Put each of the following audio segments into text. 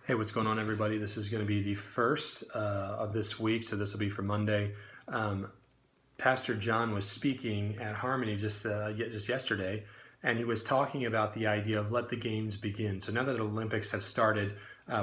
Hey, what's going on, everybody? This is going to be the first of this week, so this will be for Monday. Pastor John was speaking at Harmony just yesterday, and he was talking about the idea of let the games begin. So now that the Olympics have started,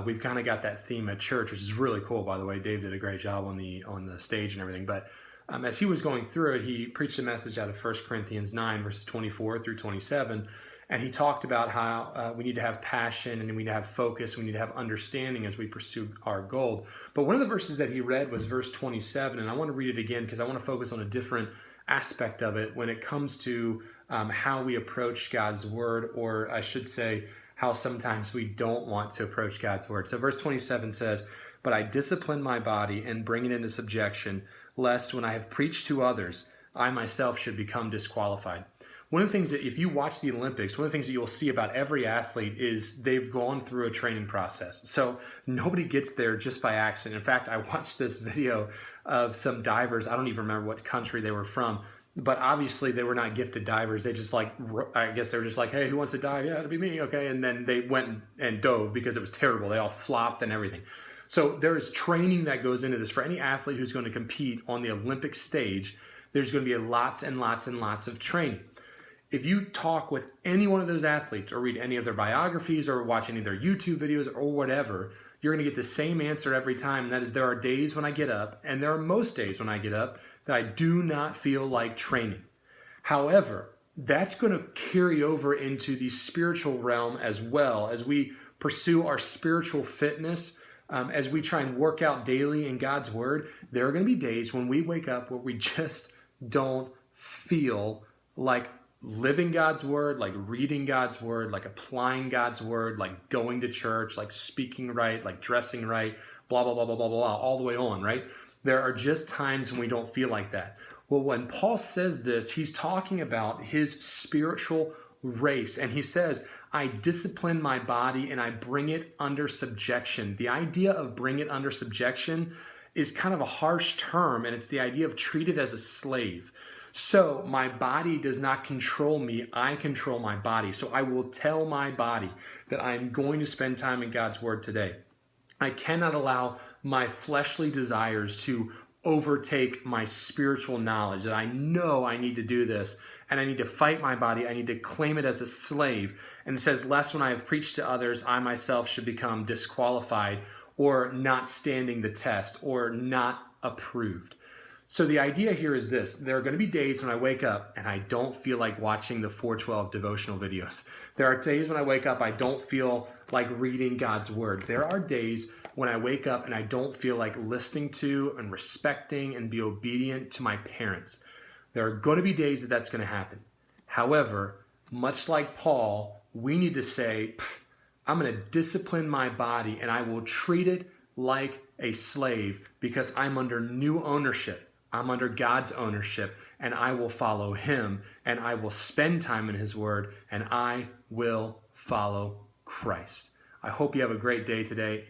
we've kind of got that theme at church, which is really cool, by the way. Dave did a great job on the stage and everything. But as he was going through it, he preached a message out of 1 Corinthians 9, verses 24 through 27. And he talked about how we need to have passion and we need to have focus, we need to have understanding as we pursue our goal. But one of the verses that he read was verse 27, and I want to read it again because I want to focus on a different aspect of it when it comes to how we approach God's word, or I should say, how sometimes we don't want to approach God's word. So verse 27 says, "But I discipline my body and bring it into subjection, lest when I have preached to others, I myself should become disqualified." One of the things that if you watch the Olympics, one of the things that you'll see about every athlete is they've gone through a training process. So nobody gets there just by accident. In fact, I watched this video of some divers. I don't even remember what country they were from, but obviously they were not gifted divers. They just I guess they were just like, hey, who wants to dive? Yeah, it'll be me. Okay. And then they went and dove because it was terrible. They all flopped and everything. So there is training that goes into this. For any athlete who's going to compete on the Olympic stage, there's going to be lots and lots and lots of training. If you talk with any one of those athletes or read any of their biographies or watch any of their YouTube videos or whatever, you're going to get the same answer every time. And that is, there are days when I get up, and there are most days when I get up, that I do not feel like training. However, that's going to carry over into the spiritual realm as well as we pursue our spiritual fitness. As we try and work out daily in God's word, there are going to be days when we wake up where we just don't feel like living God's word, like reading God's word, like applying God's word, like going to church, like speaking right, like dressing right, blah, blah, blah, blah, blah, blah, all the way on, right? There are just times when we don't feel like that. Well, when Paul says this, he's talking about his spiritual race. And he says, I discipline my body and I bring it under subjection. The idea of bring it under subjection is kind of a harsh term, and it's the idea of treat it as a slave. So my body does not control me, I control my body. So I will tell my body that I'm going to spend time in God's word today. I cannot allow my fleshly desires to overtake my spiritual knowledge, that I know I need to do this, and I need to fight my body, I need to claim it as a slave. And it says, lest when I have preached to others, I myself should become disqualified or not standing the test or not approved. So the idea here is this. There are going to be days when I wake up and I don't feel like watching the 412 devotional videos. There are days when I wake up, I don't feel like reading God's word. There are days when I wake up and I don't feel like listening to and respecting and be obedient to my parents. There are going to be days that that's going to happen. However, much like Paul, we need to say, I'm going to discipline my body and I will treat it like a slave because I'm under new ownership. I'm under God's ownership, and I will follow him, and I will spend time in his word, and I will follow Christ. I hope you have a great day today.